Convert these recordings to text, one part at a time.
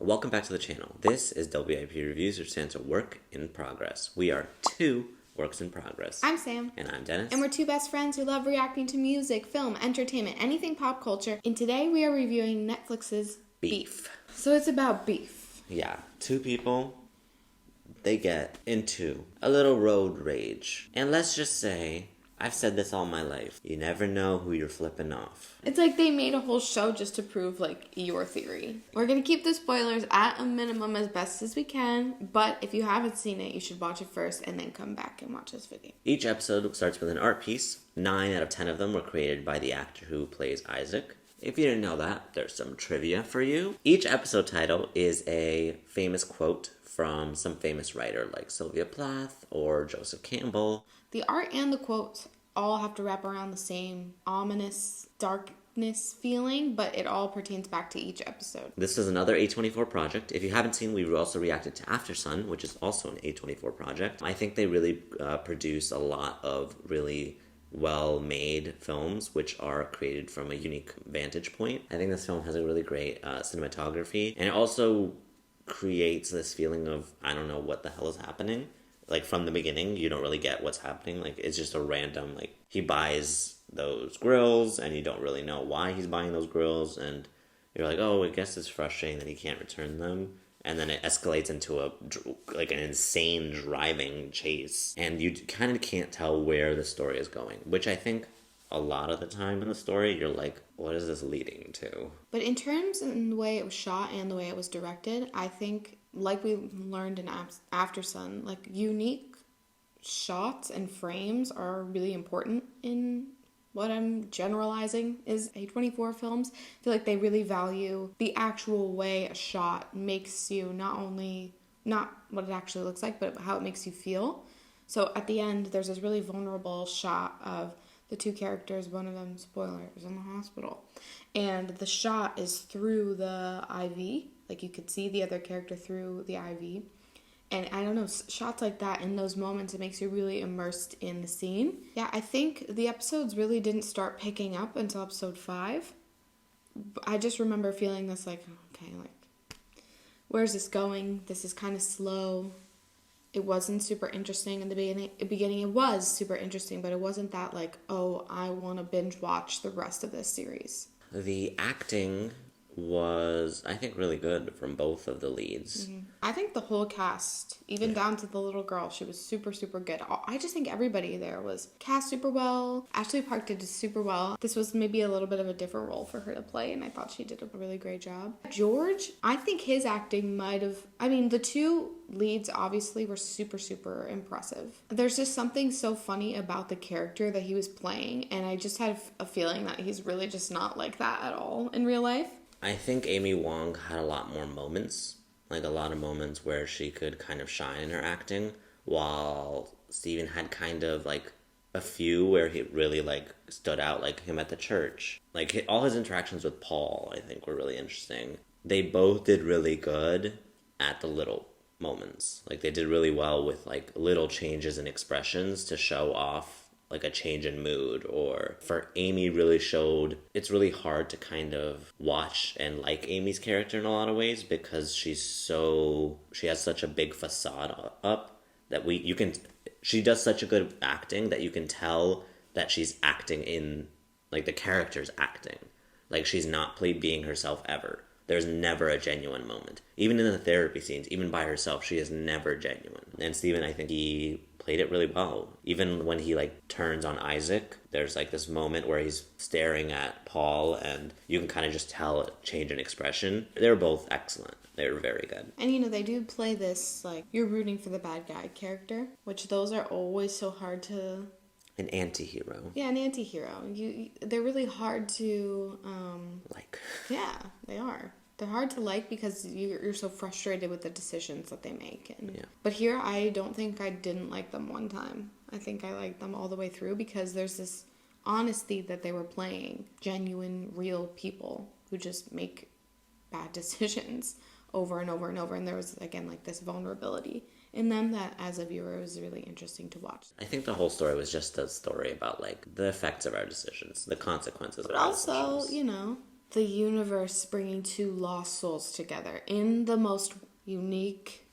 Welcome back to the channel. This is WIP Reviews, which stands for Work in Progress. We are two works in progress. I'm Sam. And I'm Dennis. And we're two best friends who love reacting to music, film, entertainment, anything pop culture. And today we are reviewing Netflix's Beef. So it's about beef. Yeah, two people, they get into a little road rage. And let's just say, I've said this all my life, you never know who you're flipping off. It's like they made a whole show just to prove, your theory. We're going to keep the spoilers at a minimum as best as we can, but if you haven't seen it, you should watch it first and then come back and watch this video. Each episode starts with an art piece. 9 out of 10 of them were created by the actor who plays Isaac. If you didn't know that, there's some trivia for you. Each episode title is a famous quote from some famous writer like Sylvia Plath or Joseph Campbell. The art and the quotes all have to wrap around the same ominous darkness feeling, but it all pertains back to each episode. This is another A24 project. If you haven't seen, we also reacted to After Sun, which is also an A24 project. I think they really produce a lot of really well-made films which are created from a unique vantage point. I think this film has a really great cinematography, and it also creates this feeling of, I don't know what the hell is happening. From the beginning, you don't really get what's happening. It's just a random, he buys those grills, and you don't really know why he's buying those grills, and you're like, oh, I guess it's frustrating that he can't return them. And then it escalates into an insane driving chase. And you kind of can't tell where the story is going, which I think a lot of the time in the story, you're like, what is this leading to? But in terms of the way it was shot and the way it was directed, I think, like we learned in After Sun, unique shots and frames are really important in what I'm generalizing is A24 films. I feel like they really value the actual way a shot makes you not what it actually looks like, but how it makes you feel. So at the end, there's this really vulnerable shot of the two characters, one of them, spoilers, in the hospital. And the shot is through the IV. You could see the other character through the IV. And I don't know, shots like that in those moments, it makes you really immersed in the scene. Yeah, I think the episodes really didn't start picking up until episode 5. I just remember feeling this where's this going? This is kind of slow. It wasn't super interesting in the beginning. It was super interesting, but it wasn't that oh, I want to binge watch the rest of this series. The acting was, I think, really good from both of the leads. Mm-hmm. I think the whole cast, even down to the little girl, she was super, super good. I just think everybody there was cast super well. Ashley Park did super well. This was maybe a little bit of a different role for her to play, and I thought she did a really great job. George, I think his acting the two leads obviously were super, super impressive. There's just something so funny about the character that he was playing, and I just had a feeling that he's really just not like that at all in real life. I think Amy Wong had a lot more moments, a lot of moments where she could kind of shine in her acting, while Steven had kind of a few where he really stood out, like him at the church. All his interactions with Paul, I think, were really interesting. They both did really good at the little moments. They did really well with little changes in expressions to show off a change in mood. Or for Amy, really showed it's really hard to kind of watch and like Amy's character in a lot of ways, because she has such a big facade up that she does such a good acting that you can tell that she's acting in the character's acting. She's not being herself ever. There's never a genuine moment. Even in the therapy scenes, even by herself, she is never genuine. And Steven, I think he played it really well. Even when he turns on Isaac, there's this moment where he's staring at Paul, and you can kind of just tell a change in expression. They were both excellent. They were very good. And they do play this you're rooting for the bad guy character, which those are always so hard to... An anti-hero. Yeah, an anti-hero. They're really hard to... Yeah, they are. They're hard to like because you're so frustrated with the decisions that they make. But here, I don't think I didn't like them one time. I think I liked them all the way through because there's this honesty that they were playing. Genuine, real people who just make bad decisions over and over and over. And there was, again, this vulnerability in them that, as a viewer, was really interesting to watch. I think the whole story was just a story about, the effects of our decisions, the consequences of our decisions. But also, the universe bringing two lost souls together in the most unique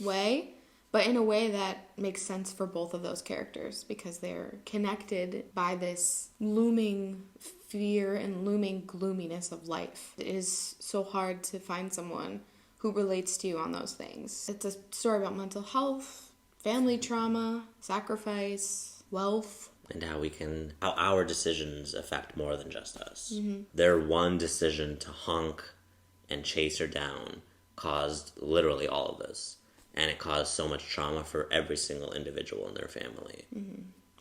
way, but in a way that makes sense for both of those characters because they're connected by this looming fear and looming gloominess of life. It is so hard to find someone who relates to you on those things. It's a story about mental health, family trauma, sacrifice, wealth. And how our decisions affect more than just us. Their one decision to honk and chase her down caused literally all of this. And it caused so much trauma for every single individual in their family.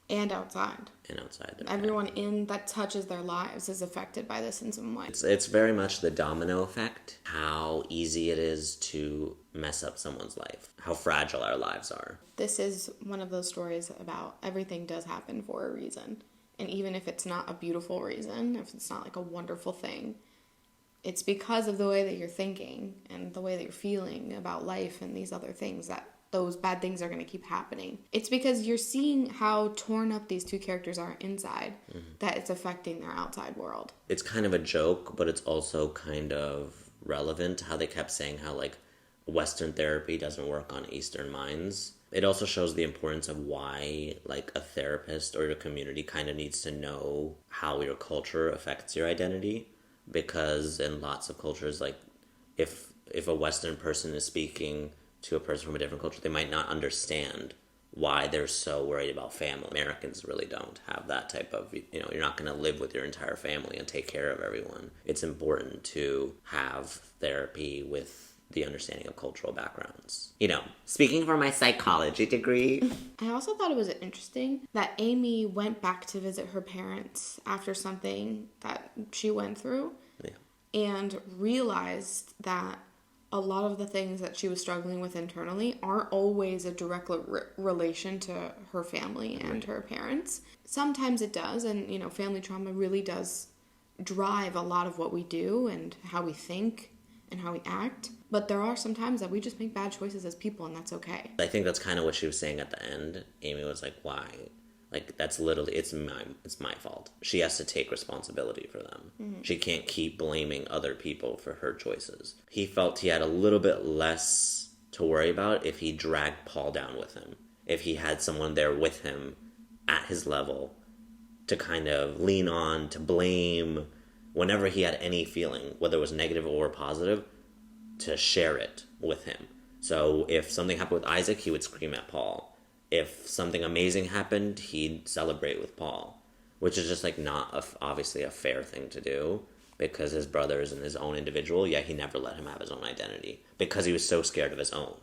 And outside. And outside their Everyone family. that touches their lives is affected by this in some way. It's very much the domino effect. How easy it is to mess up someone's life. How fragile our lives are. This is one of those stories about everything does happen for a reason. And even if it's not a beautiful reason, if it's not like a wonderful thing, it's because of the way that you're thinking and the way that you're feeling about life and these other things that those bad things are going to keep happening. It's because you're seeing how torn up these two characters are inside that it's affecting their outside world. It's kind of a joke, but it's also kind of relevant how they kept saying how like Western therapy doesn't work on Eastern minds. It also shows the importance of why like a therapist or your community kind of needs to know how your culture affects your identity. Because in lots of cultures, like if a Western person is speaking to a person from a different culture, they might not understand why they're so worried about family. Americans really don't have that type of, you're not going to live with your entire family and take care of everyone. It's important to have therapy with the understanding of cultural backgrounds. Speaking for my psychology degree. I also thought it was interesting that Amy went back to visit her parents after something that she went through and realized that a lot of the things that she was struggling with internally aren't always a direct relation to her family and her parents. Sometimes it does, and, family trauma really does drive a lot of what we do and how we think and how we act. But there are some times that we just make bad choices as people, and that's okay. I think that's kind of what she was saying at the end. Amy was like, why? Like, that's literally, it's my fault. She has to take responsibility for them. She can't keep blaming other people for her choices. He felt he had a little bit less to worry about if he dragged Paul down with him. If he had someone there with him at his level to kind of lean on, to blame, whenever he had any feeling, whether it was negative or positive, to share it with him. So if something happened with Isaac, he would scream at Paul. If something amazing happened, he'd celebrate with Paul, which is just like not obviously a fair thing to do because his brother is in his own individual, yet he never let him have his own identity because he was so scared of his own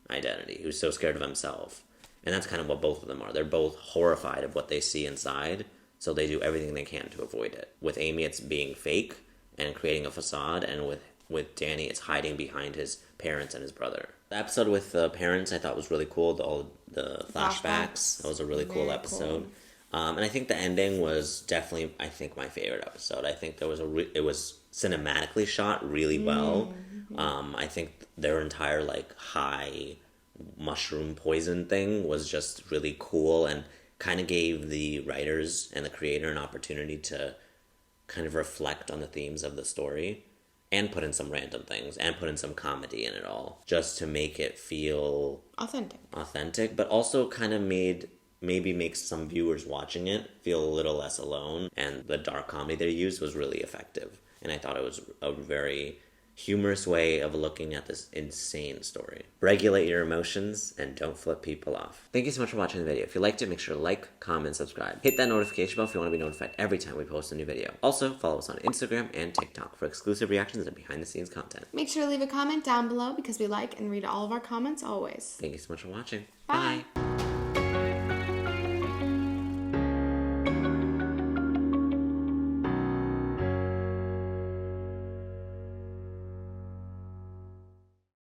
identity. He was so scared of himself. And that's kind of what both of them are. They're both horrified of what they see inside, so they do everything they can to avoid it. With Amy, it's being fake and creating a facade, and with Danny, it's hiding behind his parents and his brother. The episode with the parents I thought was really cool. All the flashbacks. That was a really cool episode. Cool. And I think the ending was definitely, I think, my favorite episode. I think there was it was cinematically shot really well. I think their entire like high mushroom poison thing was just really cool and kind of gave the writers and the creator an opportunity to kind of reflect on the themes of the story and put in some random things and put in some comedy in it all just to make it feel authentic, but also kind of maybe makes some viewers watching it feel a little less alone. And the dark comedy they used was really effective, and I thought it was a very humorous way of looking at this insane story. Regulate your emotions and don't flip people off. Thank you so much for watching the video. If you liked it, make sure to like, comment, subscribe. Hit that notification bell if you want to be notified every time we post a new video. Also, follow us on Instagram and TikTok for exclusive reactions and behind-the-scenes content. Make sure to leave a comment down below because we like and read all of our comments always. Thank you so much for watching. Bye.